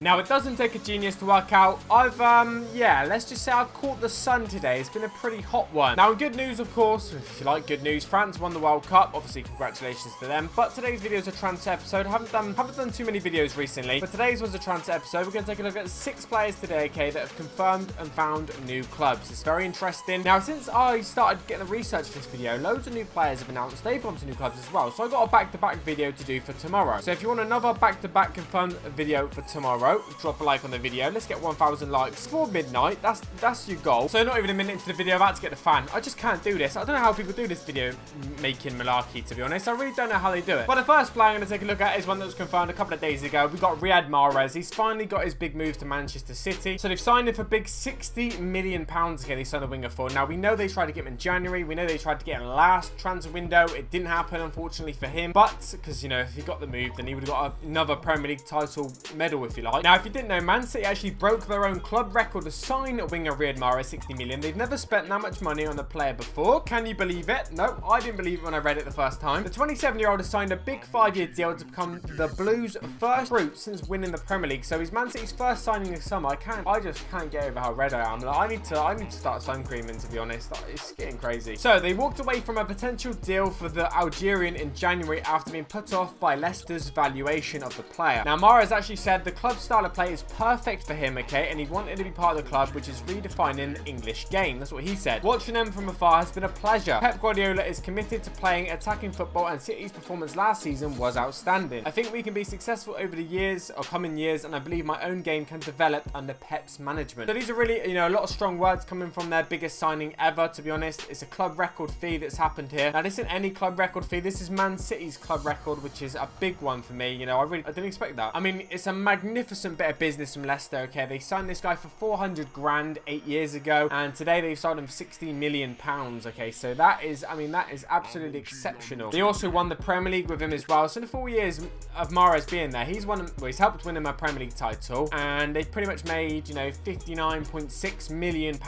Now, it doesn't take a genius to work out. Yeah, let's just say I've caught the sun today. It's been a pretty hot one. Now, in good news, of course, if you like good news, France won the World Cup. Obviously, congratulations to them. But today's video is a transfer episode. I haven't done too many videos recently, but today's was a transfer episode. We're going to take a look at 6 players today, okay, that have confirmed and found new clubs. It's very interesting. Now, since I started getting the research for this video, loads of new players have announced they've gone to new clubs as well. So I got a back-to-back video to do for tomorrow. So if you want another back-to-back confirmed video for tomorrow, drop a like on the video. Let's get 1,000 likes before midnight. That's your goal. So not even a minute into the video, I'm about to get the fan. I just can't do this. I don't know how people do this video making malarkey, to be honest. I really don't know how they do it. But the first player I'm going to take a look at is one that was confirmed a couple of days ago. We got Riyad Mahrez. He's finally got his big move to Manchester City. So they've signed him for big £60 million. Okay, they signed a winger for. Now, we know they tried to get him in January. We know they tried to get him last transfer window. It didn't happen, unfortunately, for him. But, because, you know, if he got the move, then he would have got another Premier League title medal, if you like. Now, if you didn't know, Man City actually broke their own club record to sign winger Riyad Mahrez, 60 million. They've never spent that much money on a player before. Can you believe it? No, I didn't believe it when I read it the first time. The 27-year-old has signed a big 5-year deal to become the Blues' first recruit since winning the Premier League. So he's Man City's first signing this summer. I just can't get over how red I am. Like, I need to start sun creaming, to be honest. It's getting crazy. So they walked away from a potential deal for the Algerian in January after being put off by Leicester's valuation of the player. Now, Mahrez actually said the club style of play is perfect for him, okay, and he wanted to be part of the club, which is redefining the English game. That's what he said. Watching them from afar has been a pleasure. Pep Guardiola is committed to playing attacking football, and City's performance last season was outstanding. I think we can be successful over the years or coming years, and I believe my own game can develop under Pep's management. So these are really, you know, a lot of strong words coming from their biggest signing ever, to be honest. It's a club record fee that's happened here. Now, this isn't any club record fee. This is Man City's club record, which is a big one for me. You know, I didn't expect that. I mean, it's a magnificent bit of business from Leicester, okay? They signed this guy for 400 grand 8 years ago, and today they've sold him for £16 million, okay? So that is, I mean, that is absolutely exceptional. They also won the Premier League with him as well. So in the 4 years of Mahrez being there, he's helped win him a Premier League title, and they've pretty much made, you know, £59.6 million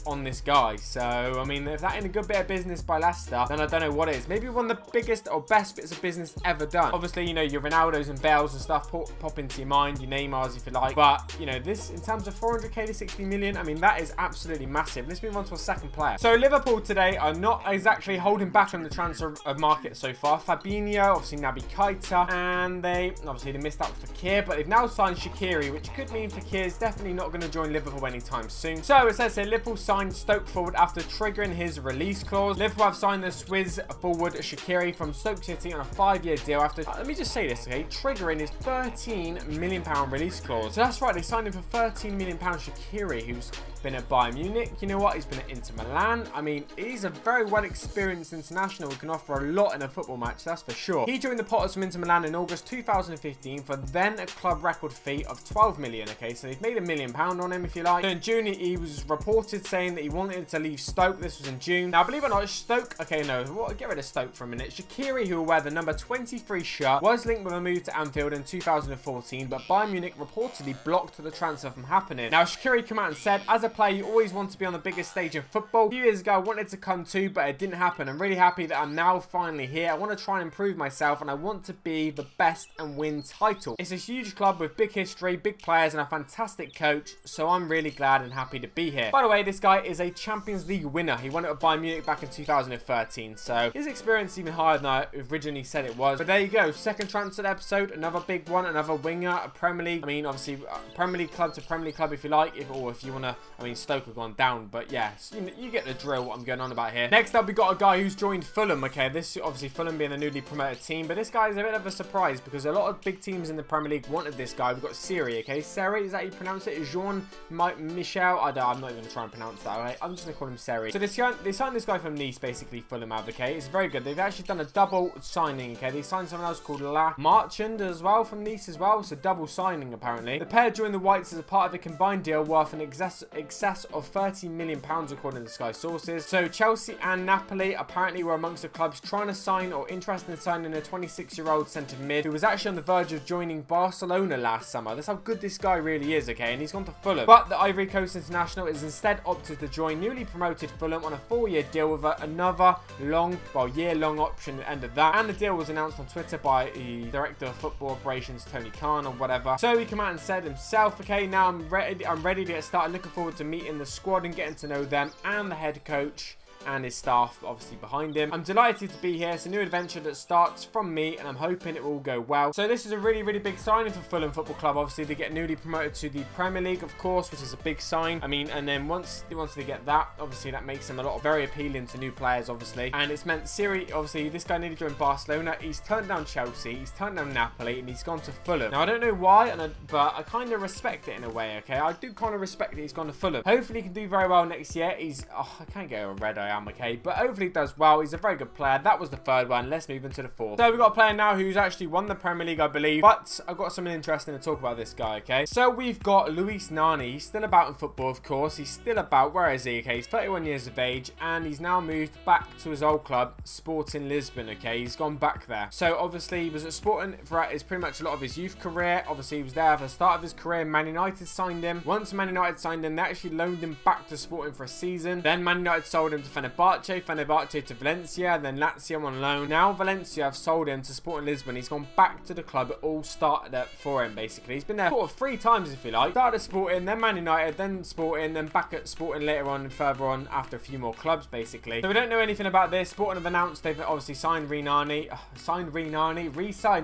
on this guy. So, I mean, if that ain't a good bit of business by Leicester, then I don't know what is. Maybe one of the biggest or best bits of business ever done. Obviously, you know, your Ronaldos and Bales and stuff pop into your mind, your Neymars if you like. But, you know, this, in terms of 400k to 60 million, I mean, that is absolutely massive. Let's move on to a second player. So, Liverpool today are not exactly holding back on the transfer market so far. Fabinho, obviously Naby Keita, and they missed out with Fekir, but they've now signed Shaqiri, which could mean Fekir is definitely not going to join Liverpool anytime soon. So, it says here, Liverpool signed Stoke forward after triggering his release clause. Liverpool have signed the Swiss forward Shaqiri from Stoke City on a 5-year deal after, let me just say this, okay, triggering his £13 million release clause. So that's right, they signed him for £13 million Shaqiri, who's been at Bayern Munich. You know what? He's been at Inter Milan. I mean, he's a very well-experienced international who can offer a lot in a football match, that's for sure. He joined the Potters from Inter Milan in August 2015 for then a club record fee of 12 million, okay? So they've made £1 million on him, if you like. So in June, he was reported saying that he wanted to leave Stoke. This was in June. Now, believe it or not, Stoke, okay, no, get rid of Stoke for a minute. Shaqiri, who will wear the number 23 shirt, was linked with a move to Anfield in 2014, but Bayern Munich reportedly blocked the transfer from happening. Now, Shaqiri came out and said, as a player, you always want to be on the biggest stage in football. A few years ago, I wanted to come too, but it didn't happen. I'm really happy that I'm now finally here. I want to try and improve myself, and I want to be the best and win title. It's a huge club with big history, big players, and a fantastic coach, so I'm really glad and happy to be here. By the way, this guy is a Champions League winner. He won it with Bayern Munich back in 2013, so his experience is even higher than I originally said it was. But there you go, second transfer episode, another big one, another winger, a Premier League. I mean, obviously, Premier League club to Premier League club if you like, or if you want to, I mean, Stoke have gone down, but yeah, you get the drill what I'm going on about here. Next up, we got a guy who's joined Fulham, okay? This, obviously, Fulham being a newly promoted team, but this guy is a bit of a surprise because a lot of big teams in the Premier League wanted this guy. We've got Siri, okay? Seri, is that how you pronounce it? Jean Michel? I'm not even going to try and pronounce that, alright? I'm just going to call him Seri. So they signed this guy from Nice, basically, Fulham have, okay? It's very good. They've actually done a double signing, okay? They signed someone else called La Marchand as well from Nice as well. It's a double signing, apparently. The pair joined the Whites as a part of a combined deal worth an excess excess of £30 million according to Sky sources. So Chelsea and Napoli apparently were amongst the clubs trying to sign or interested in signing a 26-year-old centre mid who was actually on the verge of joining Barcelona last summer. That's how good this guy really is, okay? And he's gone to Fulham. But the Ivory Coast international is instead opted to join newly promoted Fulham on a 4-year deal with another year-long option at the end of that. And the deal was announced on Twitter by the Director of Football Operations, Tony Khan, or whatever. So he came out and said himself, okay, now I'm ready to get started. Looking forward to meeting the squad and getting to know them and the head coach and his staff obviously behind him. I'm delighted to be here. It's a new adventure that starts from me and I'm hoping it will go well. So this is a really, really big signing for Fulham Football Club. Obviously they get newly promoted to the Premier League, of course, which is a big sign. I mean, and then once they get that, obviously that makes them very appealing to new players, obviously. And it's meant obviously this guy nearly joined Barcelona. He's turned down Chelsea, he's turned down Napoli, and he's gone to Fulham. Now I don't know why, but I kind of respect it in a way, okay? I do kind of respect that he's gone to Fulham. Hopefully he can do very well next year. I can't get a red I am, okay? But hopefully he does well. He's a very good player. That was the third one. Let's move into the fourth. So we've got a player now who's actually won the Premier League, I believe. But I've got something interesting to talk about this guy, okay? So we've got Luis Nani. He's still about in football, of course. He's still about. Where is he? Okay, he's 31 years of age. And he's now moved back to his old club, Sporting Lisbon, okay? He's gone back there. So obviously he was at Sporting throughout pretty much a lot of his youth career. Obviously he was there at the start of his career. Man United signed him. Once Man United signed him, they actually loaned him back to Sporting for a season. Then Man United sold him to Fenerbahce to Valencia, then Lazio on loan. Now Valencia have sold him to Sporting Lisbon. He's gone back to the club. It all started up for him, basically. He's been there sort of 3 times, if you like. Started at Sporting, then Man United, then Sporting, then back at Sporting later on and further on after a few more clubs, basically. So we don't know anything about this. Sporting have announced they've obviously signed re-signed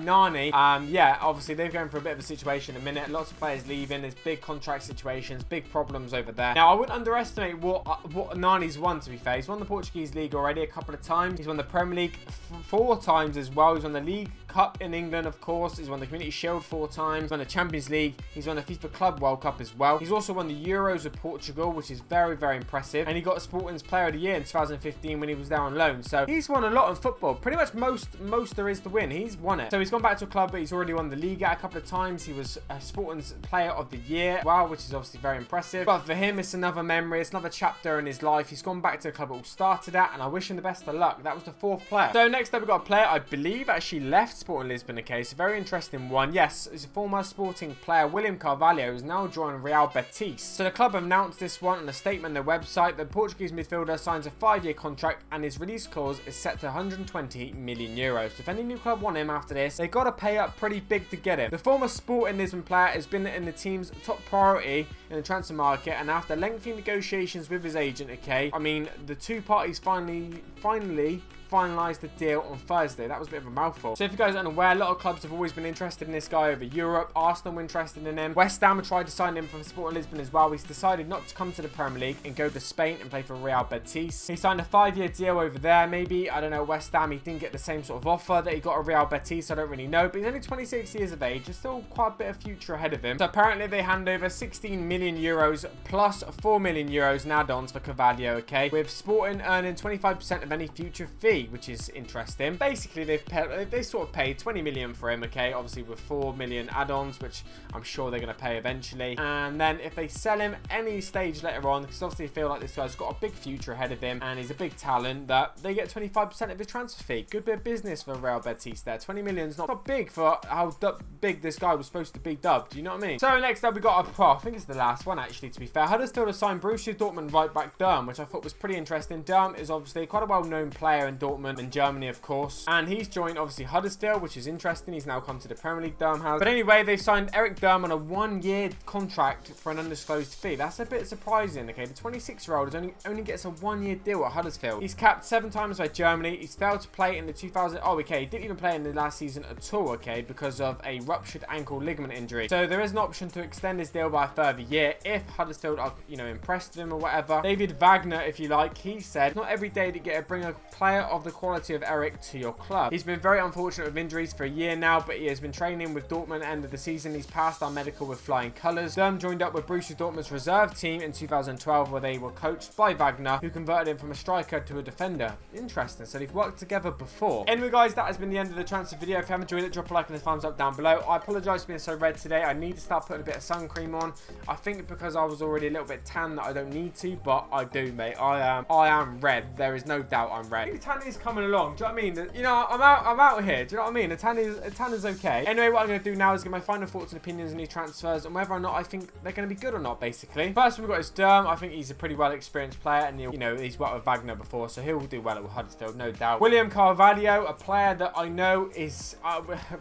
Nani. Yeah, obviously they're going for a bit of a situation at the minute. Lots of players leaving. There's big contract situations, big problems over there. Now I wouldn't underestimate what Nani's won, to be fair. He's won the Portuguese League already a couple of times. He's won the Premier League 4 times as well. He's won the League Cup in England, of course. He's won the Community Shield 4 times. He's won the Champions League. He's won the FIFA Club World Cup as well. He's also won the Euros of Portugal, which is very, very impressive. And he got Sporting's Player of the Year in 2015 when he was there on loan. So he's won a lot of football. Pretty much most there is to win. He's won it. So he's gone back to a club, but he's already won the Liga a couple of times. He was Sporting's Player of the Year, wow, which is obviously very impressive. But for him, it's another memory. It's another chapter in his life. He's gone back to a club it all started at, and I wish him the best of luck. That was the 4th player. So next up, we've got a player I believe actually left Sporting Lisbon. Okay, it's a very interesting one. Yes, it's a former Sporting player, William Carvalho, who's now joined Real Betis. So the club have announced this one on a statement on their website. The Portuguese midfielder signs a 5-year contract, and his release clause is set to 120 million euros. So if any new club want him after this, they've got to pay up pretty big to get him. The former Sporting Lisbon player has been in the team's top priority in the transfer market, and after lengthy negotiations with his agent, okay, I mean, the 2 parties finally finalised the deal on Thursday. That was a bit of a mouthful. So if you guys aren't aware, a lot of clubs have always been interested in this guy over Europe. Arsenal were interested in him. West Ham tried to sign him from Sporting Lisbon as well. He's decided not to come to the Premier League and go to Spain and play for Real Betis. He signed a 5-year deal over there. Maybe, I don't know, West Ham, he didn't get the same sort of offer that he got at Real Betis. I don't really know. But he's only 26 years of age. There's still quite a bit of future ahead of him. So apparently they hand over 16 million euros plus 4 million euros in add-ons for Carvalho, okay? With Sporting earning 25% of any future fee, which is interesting. Basically, they sort of paid 20 million for him, okay? Obviously with 4 million add-ons, which I'm sure they're going to pay eventually. And then if they sell him any stage later on, because obviously they feel like this guy's got a big future ahead of him and he's a big talent, that they get 25% of his transfer fee. Good bit of business for Real Betis there. 20 million is not big for how big this guy was supposed to be dubbed. You know what I mean? So next up, we got I think it's the last one actually, to be fair. Huddersfield has signed Borussia Dortmund right back Durm, which I thought was pretty interesting. Durm is obviously quite a well-known player in Dortmund and Germany, of course, and he's joined obviously Huddersfield, which is interesting. He's now come to the Premier League, Durm has. But anyway, they've signed Eric Durm on a 1-year contract for an undisclosed fee. That's a bit surprising, okay? The 26-year-old only gets a 1-year deal at Huddersfield. He's capped 7 times by Germany. He's failed to play in the 2000. Oh, okay, he didn't even play in the last season at all, okay, because of a ruptured ankle ligament injury. So there is an option to extend his deal by a further year if Huddersfield are, you know, impressed with him or whatever. David Wagner, if you like, he said, "Not every day to bring a player of of the quality of Eric to your club. He's been very unfortunate with injuries for a year now, but he has been training with Dortmund at the end of the season. He's passed our medical with flying colours. Sturm joined up with Borussia Dortmund's reserve team in 2012, where they were coached by Wagner, who converted him from a striker to a defender. Interesting, so they've worked together before. Anyway guys, that has been the end of the transfer video. If you have enjoyed it, drop a like and a thumbs up down below. I apologise for being so red today. I need to start putting a bit of sun cream on. I think because I was already a little bit tan that I don't need to, but I do, mate. I am red. There is no doubt I'm red. I think the tan is coming along. Do you know what I mean? You know, I'm out here. Do you know what I mean? A tan is okay. Anyway, what I'm going to do now is get my final thoughts and opinions on these transfers and whether or not I think they're going to be good or not, basically. First, we've got Sturm. I think he's a pretty well experienced player, and you know, he's worked with Wagner before, so he'll do well at Huddersfield, no doubt. William Carvalho, a player that I know is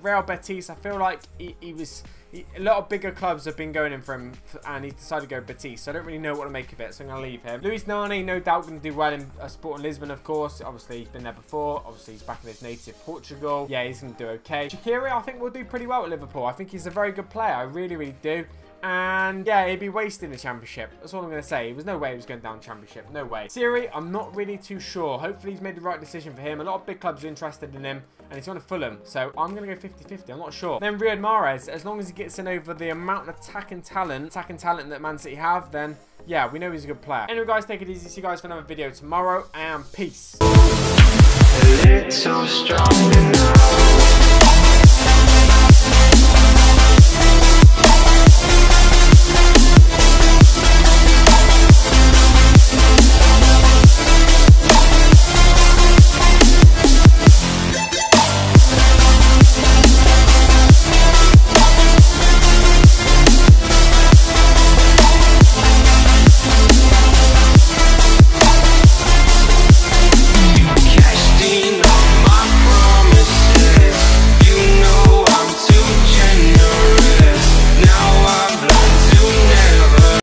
Real Betis. I feel like a lot of bigger clubs have been going in for him, and he decided to go Betis, so I don't really know what to make of it, so I'm going to leave him. Luis Nani, no doubt going to do well in Sporting Lisbon, of course. Obviously, he's been there before. Obviously, he's back in his native Portugal. Yeah, he's going to do okay. Shaqiri, I think, will do pretty well at Liverpool. I think he's a very good player. I really, really do. And yeah, he'd be wasting the championship. That's all I'm going to say. There was no way he was going down championship. No way. Siri, I'm not really too sure. Hopefully he's made the right decision for him. A lot of big clubs are interested in him, and he's going to Fulham. So I'm going to go 50-50. I'm not sure. Then Riyad Mahrez, as long as he gets in over the amount of attacking talent that Man City have, then yeah, we know he's a good player. Anyway guys, take it easy. See you guys for another video tomorrow, and peace. A little strong enough.